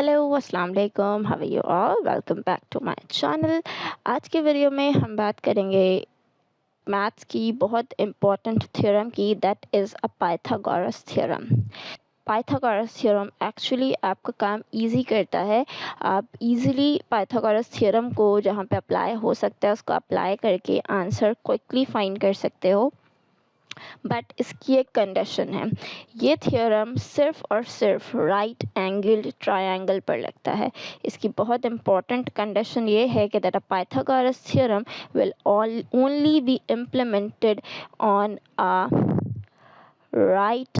Hello अस्सलाम वालेकुम, how are you all, welcome back to my channel. आज के वीडियो में हम बात करेंगे मैथ्स की बहुत इम्पोर्टेंट थ्योरम की, that is a Pythagoras theorem. Pythagoras theorem actually आपका काम इजी करता है। आप इजीली पाइथागोरस थ्योरम को जहाँ पे अप्लाई हो सकता है उसको अप्लाई करके आंसर क्विकली फाइंड कर सकते हो। बट इसकी एक कंडीशन है, ये थ्योरम सिर्फ और सिर्फ राइट एंगल्ड ट्रायंगल पर लगता है। इसकी बहुत इंपॉर्टेंट कंडीशन ये है कि that a Pythagoras theorem will only be implemented on a right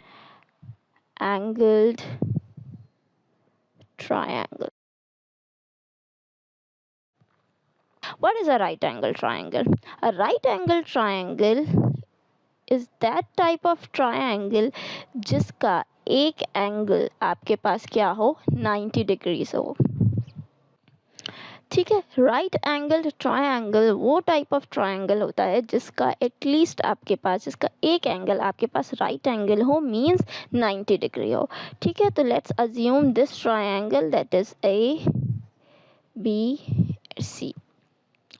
angled triangle. What is a right angle triangle? A right angle triangle is that type of triangle जिसका एक एंगल आपके पास क्या हो, 90 degrees हो। ठीक है, राइट एंगल ट्रायंगल वो type of triangle होता है जिसका एटलीस्ट आपके पास, जिसका एक एंगल आपके पास राइट एंगल हो, मींस 90 डिग्री हो। ठीक है, तो let's assume this triangle that is A B C.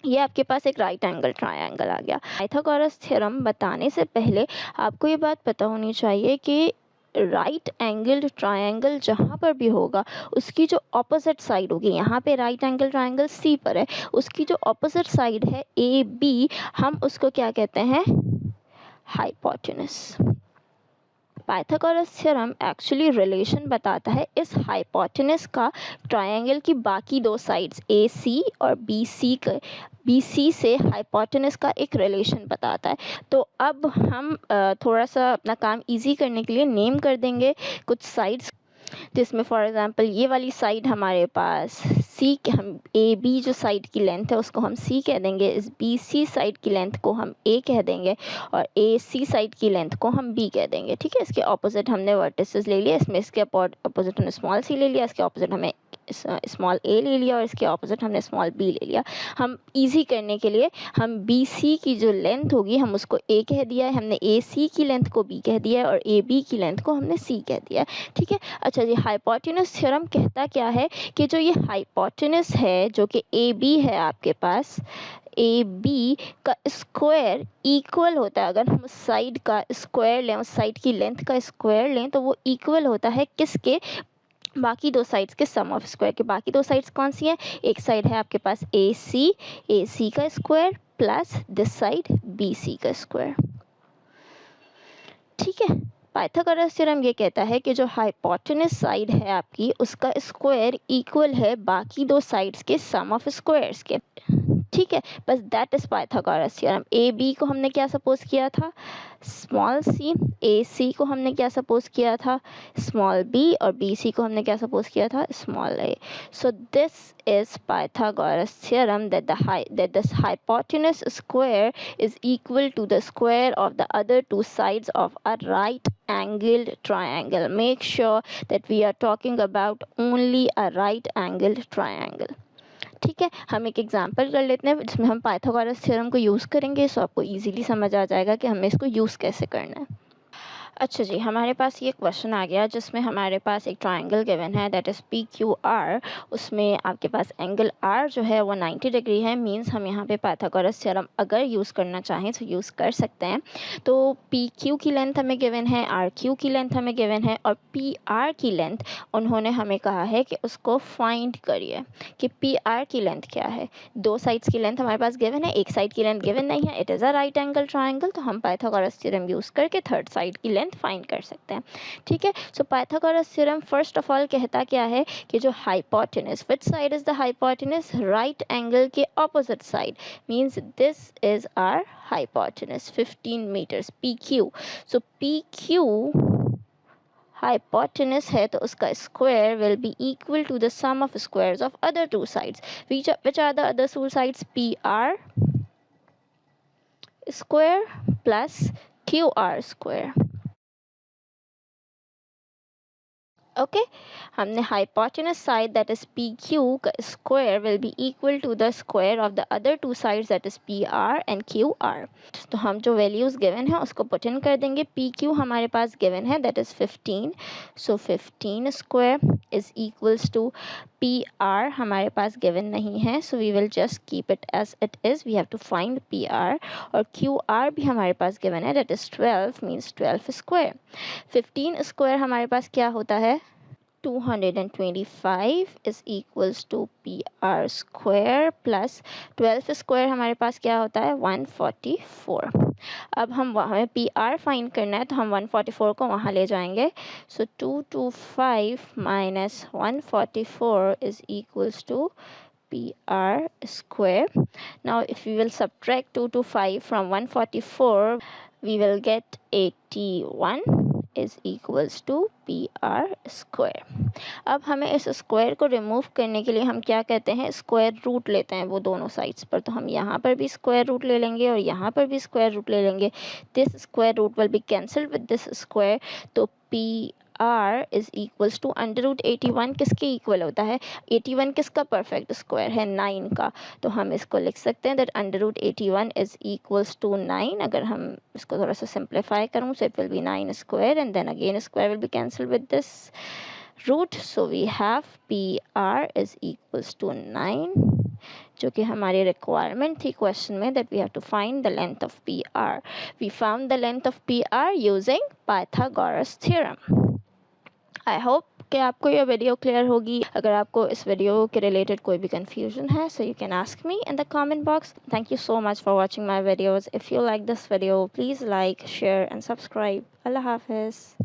ये आपके पास एक राइट एंगल ट्रायंगल आ गया। पाइथागोरस थ्योरम बताने से पहले आपको ये बात पता होनी चाहिए कि राइट एंगल्ड ट्रायंगल जहाँ पर भी होगा उसकी जो ऑपोजिट साइड होगी, यहाँ पे राइट एंगल ट्रायंगल सी पर है, उसकी जो ऑपोजिट साइड है ए बी, हम उसको क्या कहते हैं, hypotenuse. Pythagoras theorem actually relation बताता है इस हाइपोटेनस का ट्रायंगल की बाकी दो साइड्स ए सी और बी सी से हाइपोटेनस का एक रिलेशन बताता है। तो अब हम थोड़ा सा अपना काम इजी करने के लिए नेम कर देंगे कुछ साइड्स, जिसमें फॉर एग्जांपल ये वाली साइड हमारे पास सी, हम ए बी जो साइड की लेंथ है उसको हम सी कह देंगे, इस बी सी साइड की लेंथ को हम ए कह देंगे और ए सी साइड की लेंथ को हम बी कह देंगे। ठीक है, इसके ऑपोजिट हमने वर्टिसेस ले लिया, इसमें इसके ऑपोजिट हमने स्मॉल सी ले लिया, इसके ऑपोजिट हमें स्मॉल ए ले लिया और इसके ऑपोजिट हमने स्मॉल बी ले लिया। हम इजी करने के लिए हम बी सी की जो लेंथ होगी हम उसको ए कह दिया है, हमने ए सी की लेंथ को बी कह दिया है और ए बी की लेंथ को हमने सी कह दिया है। ठीक है, अच्छा जी, हाइपोटेनस थ्योरम कहता क्या है कि जो ये हाइपोटेनस है जो कि ए बी है आपके पास, ए बी का स्क्वायर इक्वल होता है, अगर हम उस साइड का स्क्वायर लें, उस साइड की लेंथ का स्क्वायर लें तो वो इक्वल होता है किसके, बाकी दो साइड्स के सम ऑफ स्क्वायर के। बाकी दो साइड्स कौन सी हैं, एक साइड है आपके पास ए सी का square plus this side B C का स्क्वायर। ठीक है, पाइथागोरस थ्योरम ये कहता है कि जो हाइपोटेनस साइड है आपकी उसका स्क्वायर इक्वल है बाकी दो साइड्स के सम ऑफ स्क्वायर्स के। ठीक है, बस that is Pythagoras theorem. A B को हमने क्या सपोज किया था, स्मॉल सी, ए सी को हमने क्या सपोज किया था, स्मॉल बी, और बी सी को हमने क्या सपोज किया था, small A. So this is Pythagoras theorem that the hypotenuse square is equal to the square of the other two sides of a right angled triangle. Make sure that we are talking about only a right angled triangle. ठीक है, हम एक example कर लेते हैं जिसमें हम Pythagoras theorem को यूज़ करेंगे, सो आपको इजीली समझ आ जाएगा कि हमें इसको यूज़ कैसे करना है। अच्छा जी, हमारे पास ये क्वेश्चन आ गया जिसमें हमारे पास एक ट्रायंगल गिवन है that is P Q R. उसमें आपके पास एंगल आर जो है वो 90 डिग्री है, मींस हम यहाँ पे पाइथागोरस थ्योरम अगर यूज़ करना चाहें तो यूज़ कर सकते हैं। तो पी क्यू की लेंथ हमें गिवन है, आर क्यू की लेंथ हमें गिवन है और पी आर की लेंथ उन्होंने हमें कहा है कि उसको फाइंड करिए कि पी आर की लेंथ क्या है। दो साइड्स की लेंथ हमारे पास गिवन है, एक साइड की लेंथ गिवन नहीं है, it is a right angle triangle, तो हम पाइथागोरस थ्योरम यूज़ करके थर्ड साइड की लेंथ फाइंड कर सकते हैं। ठीक है, so Pythagoras theorem first of all कहता क्या है कि जो hypotenuse, which side is the hypotenuse, right angle के opposite side, means this is our hypotenuse 15 metres P Q. So P Q hypotenuse है तो उसका square will be equal to the some of squares of other two sides, which are the other two sides, P R square plus Q R square. Okay हमने hypotenuse side that is P Q का square will be equal to the square of the other two sides that is P R and Q R. तो हम जो values given है उसको put in कर देंगे। P Q हमारे पास गिवन है that is 15, so 15 square is equals to P R हमारे पास गिवन नहीं है, so we will just keep it as it is, we have to find P R. और क्यू आर भी हमारे पास गिवन है that is 12 means 12 square. 15 square हमारे पास क्या होता है, 225 is equals to PR square plus 12 square हमारे पास क्या होता है 144। अब हमें PR फाइंड करना है तो हम 144 को वहाँ ले जाएंगे। सो 225 minus 144 is equals to PR square. Now if we will subtract 225 from 144, we will get 81 is equals to PR square। अब हमें इस स्क्वायर को रिमूव करने के लिए हम क्या कहते हैं, स्क्वायर रूट लेते हैं वो दोनों साइड्स पर। तो हम यहाँ पर भी स्क्वायर रूट ले लेंगे और यहाँ पर भी स्क्वायर रूट ले लेंगे। This square root will be cancelled with this square, तो P R is equals to under root 81 किसके इक्वल होता है, 81 किसका परफेक्ट स्क्वायर है 9 का। तो हम इसको लिख सकते हैं that under root 81 is equals to 9। अगर हम इसको थोड़ा सा सिंप्लीफाई करूँ so it will be 9 square and then again square will be cancel with this root, so we have P R is equals to 9, जो कि हमारी रिक्वायरमेंट थी क्वेश्चन में that we have to find the length of P R. We found the length of P R using Pythagoras theorem. I hope कि आपको ये video clear होगी। अगर आपको इस वीडियो के रिलेटेड कोई भी कन्फ्यूजन है so you can ask me in the comment box. Thank you so much for watching my videos. If you like this video please like share and subscribe. अल्लाह हाफिज़।